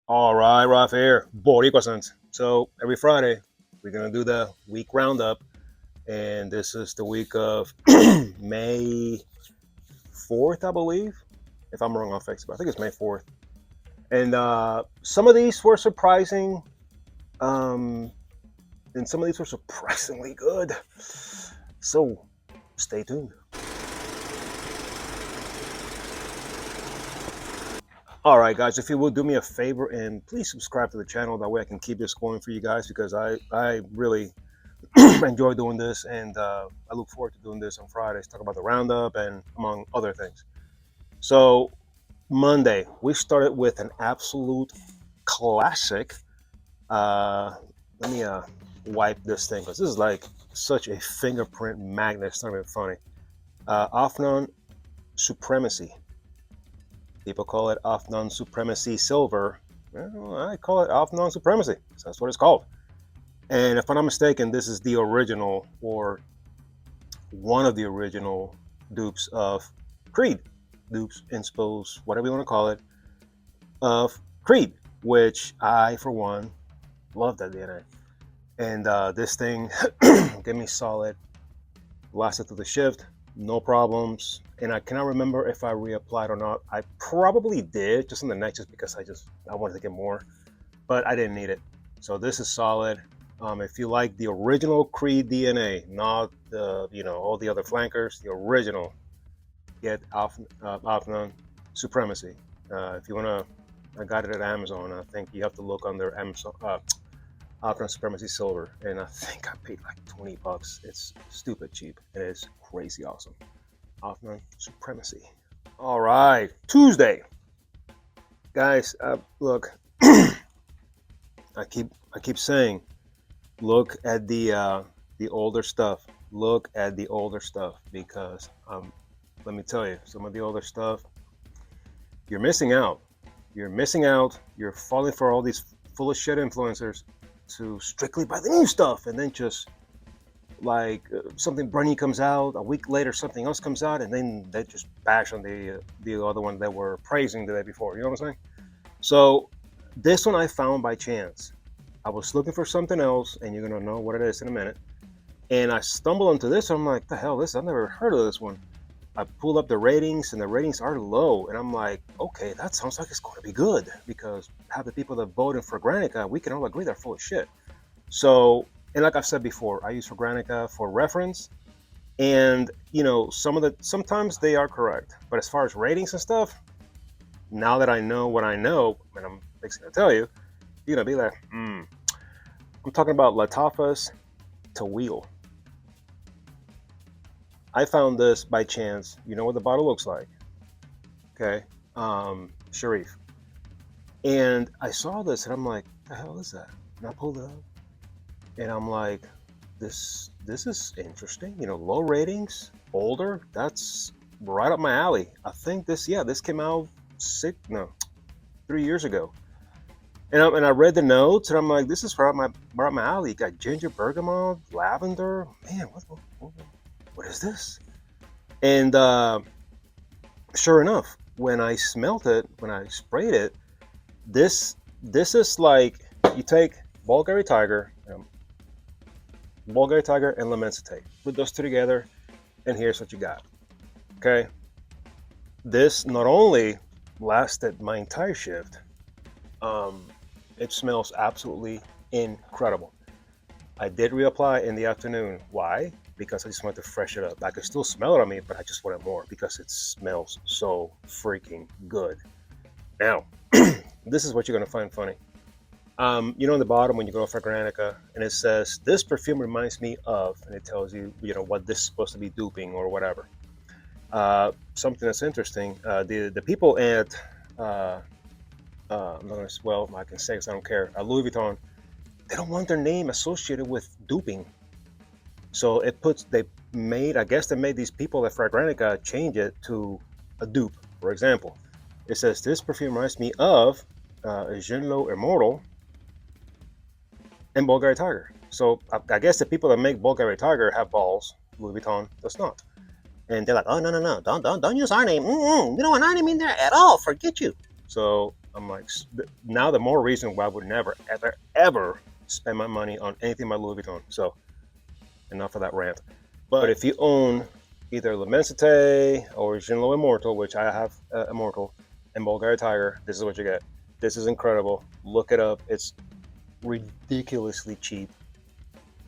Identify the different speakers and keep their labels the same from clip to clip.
Speaker 1: All right, Ralph here, Boricua. So every Friday, we're gonna do the week roundup, and this is the week of May 4th, I believe. If I'm wrong, I'll fix it. But I think it's May 4th. And some of these were surprising, um, and some of these were surprisingly good. So stay tuned. All right, guys, if you will do me a favor and please subscribe to the channel, that way I can keep this going for you guys because I really enjoy doing this, and I look forward to doing this on Fridays, talk about the roundup and among other things. So Monday, we started with an absolute classic. Uh, Let me wipe this thing because this is like such a fingerprint magnet. It's not even funny. Afnon Supremacy. People call it Afnon Supremacy Silver. Well, I call it Afnon Supremacy. So that's what it's called. And if I'm not mistaken, this is the original, or one of the original dupes of Creed, dupes, inspos, whatever you want to call it, of Creed, which I, for one, love that DNA. And this thing gave me solid, lasted through the shift, no problems. And I cannot remember if I reapplied or not. I probably did, just on the neck, just because I wanted to get more, but I didn't need it. So this is solid. If you like the original Creed DNA, not the all the other flankers, the original, get Afnan Supremacy. If you wanna, I got it at Amazon. I think you have to look under Amazon Afnan Supremacy Silver, and I think I paid like $20. It's stupid cheap. It is crazy awesome. Afnan Supremacy. All right, Tuesday, guys. Look, I keep saying, look at the older stuff. Look at the older stuff because let me tell you, some of the older stuff, you're missing out. You're missing out. You're falling for all these full of shit influencers to strictly buy the new stuff, and then just like something brand new comes out a week later, something else comes out, and then they just bash on the other one that were praising the day before. You know what I'm saying? So this one I found by chance. I was looking for something else, and you're gonna know what it is in a minute. And I stumbled into this. I'm like, the hell, this? I've never heard of this one. I pull up the ratings, and the ratings are low. And I'm like, okay, that sounds like it's going to be good because half the people that voted for Granica, we can all agree they're full of shit. So, and like I've said before, I use for Granica for reference, and sometimes they are correct. But as far as ratings and stuff, now that I know what I know, and I'm basically gonna tell you, you're gonna be like, I'm talking about Latafas to Wheel. I found this by chance. You know what the bottle looks like, okay? Sharif. And I saw this, and I'm like, the hell is that? And I pulled it up, and I'm like, this is interesting. Low ratings, older. That's right up my alley. I think this came out 3 years ago. And I read the notes, and I'm like, this is right up my alley. You got ginger, bergamot, lavender. Man, what is this? And sure enough, when I smelt it, when I sprayed it, this is like, you take Bulgari Tiger, and lemon acetate. Put those two together, and here's what you got. Okay, this not only lasted my entire shift, it smells absolutely incredible. I did reapply in the afternoon. Why? Because I just wanted to freshen it up. I could still smell it on me, but I just wanted more because it smells so freaking good. Now, this is what you're gonna find funny. On the bottom when you go for Granica, and it says, this perfume reminds me of, and it tells you, what this is supposed to be duping or whatever. Something that's interesting, the people at, I'm not gonna, well, I can say because I don't care, Louis Vuitton, they don't want their name associated with duping. So they made these people at Fragrantica change it to a dupe. For example, it says, this perfume reminds me of Ginlo Immortal and Bulgari Tiger. So I guess the people that make Bulgari Tiger have balls. Louis Vuitton does not. And they're like, oh, no, don't use our name. We don't want our name in there at all. Forget you. So I'm like, now the more reason why I would never, ever, ever spend my money on anything by Louis Vuitton. So enough of that rant. But if you own either L'Immensité or Ginlo Immortal, which I have Immortal, and Bulgari Tiger, this is what you get. This is incredible. Look it up. It's ridiculously cheap.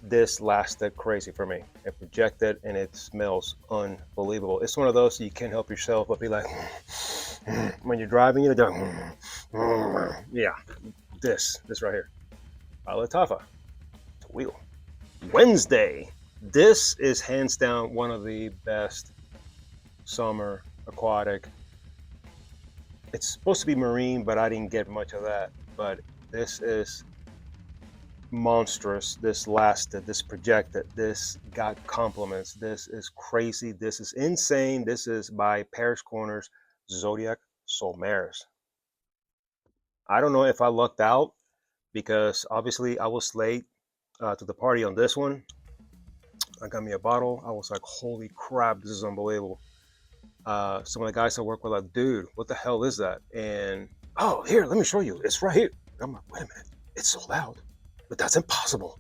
Speaker 1: This lasted crazy for me. It projected and it smells unbelievable. It's one of those you can't help yourself but be like, when you're driving, you're doing, yeah, this right here. Alatafa, wheel. Wednesday. This is hands down one of the best summer aquatic. It's supposed to be marine, but I didn't get much of that. But this is monstrous. This lasted, this projected, this got compliments. This is crazy. This is insane. This is by Parish Corners Zodiac Solmaris. I don't know if I lucked out because obviously I was late to the party on this one. I got me a bottle. I was like, holy crap, this is unbelievable. Some of the guys I work with are like, dude, what the hell is that? And, oh, here, let me show you. It's right here. And I'm like, wait a minute, it's sold out. But that's impossible.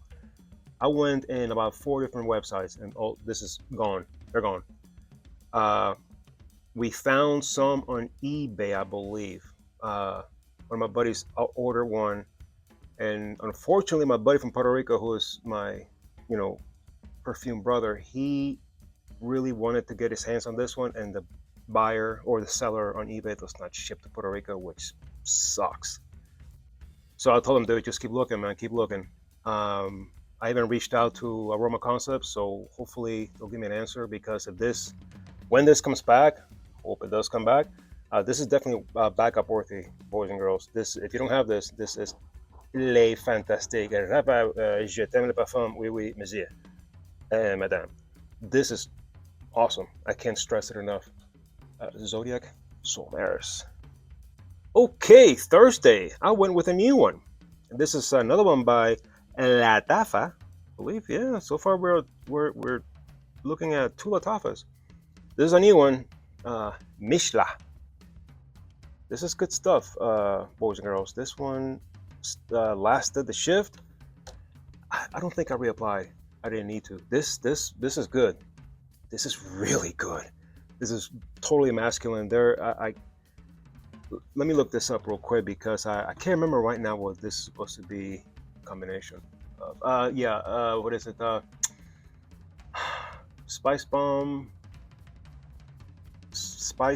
Speaker 1: I went in about 4 different websites and oh, this is gone. They're gone. We found some on eBay, I believe. One of my buddies ordered one. And unfortunately, my buddy from Puerto Rico, who is my, perfume brother, he really wanted to get his hands on this one, and the buyer or the seller on eBay does not ship to Puerto Rico, which sucks. So I told him, dude, just keep looking, man, keep looking. I even reached out to Aroma Concepts, so hopefully they'll give me an answer, because when this comes back, hope it does come back. This is definitely backup worthy, boys and girls. This, if you don't have this is les fantastique. Je t'aime le parfum, oui, oui, monsieur. Madame, this is awesome. I can't stress it enough. Zodiac Solmaris. Okay, Thursday, I went with a new one. And this is another one by Latafa, I believe. Yeah, so far we're looking at 2 Latafas. This is a new one, Mishla. This is good stuff, boys and girls. This one lasted the shift. I don't think I reapplied. I didn't need to. This is good. This is really good. This is totally masculine. Let me look this up real quick because I can't remember right now what this is supposed to be a combination of. What is it? Spice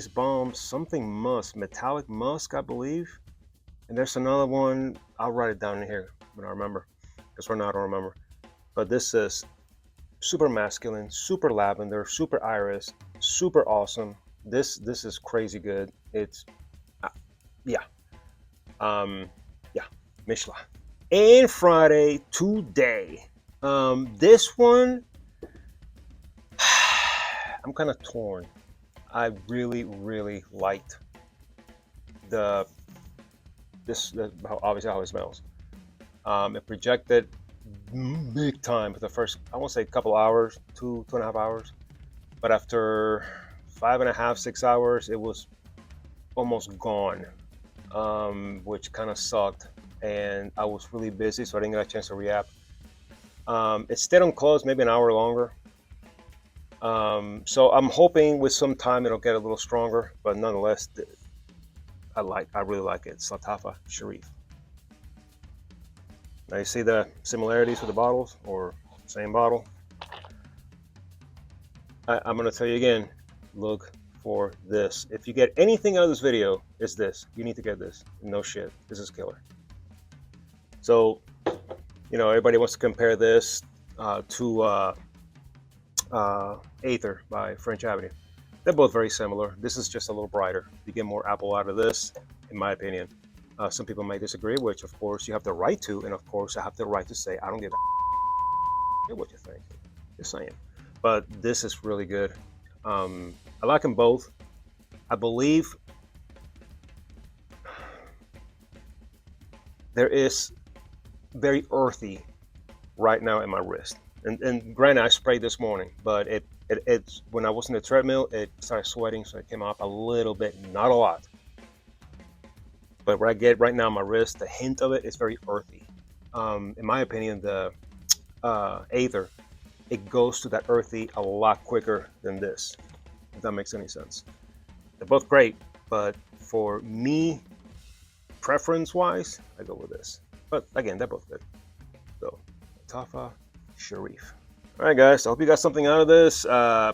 Speaker 1: Bomb, something musk, metallic musk, I believe. And there's another one. I'll write it down in here when I remember, because right now I don't remember. But this is super masculine, super lavender, super iris, super awesome. This is crazy good. It's Mishla. And Friday today, this one I'm kind of torn. I really liked obviously how it smells. It projected big time for the first, I won't say couple hours, 2.5 hours, but after 5.5, 6 hours, it was almost gone, which kind of sucked. And I was really busy, so I didn't get a chance to re-app. It stayed on close maybe an hour longer. So I'm hoping with some time it'll get a little stronger, but nonetheless, I really like it. It's Latafa Sharif. Now you see the similarities with the bottles, or same bottle. I'm going to tell you again, look for this. If you get anything out of this video, it's this. You need to get this. No shit. This is killer. So, everybody wants to compare this to Aether by French Avenue. They're both very similar. This is just a little brighter. You get more apple out of this, in my opinion. Some people may disagree, which of course you have the right to, and of course I have the right to say I don't give a what you think. Just saying. But this is really good. I like them both. I believe there is very earthy right now in my wrist. And granted, I sprayed this morning, but it's when I was in the treadmill, it started sweating, so it came off a little bit, not a lot. But what I get right now on my wrist, the hint of it is very earthy. In my opinion, the Aether, it goes to that earthy a lot quicker than this, if that makes any sense. They're both great, but for me, preference-wise, I go with this. But again, they're both good. So, Tafa Sharif. All right, guys. I hope you got something out of this.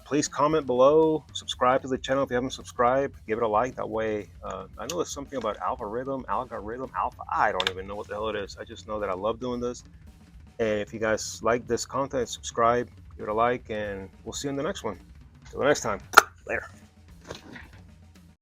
Speaker 1: Please comment below. Subscribe to the channel if you haven't subscribed. Give it a like. That way, I know there's something about algorithm. I don't even know what the hell it is. I just know that I love doing this. And if you guys like this content, subscribe, give it a like, and we'll see you in the next one. Till the next time. Later.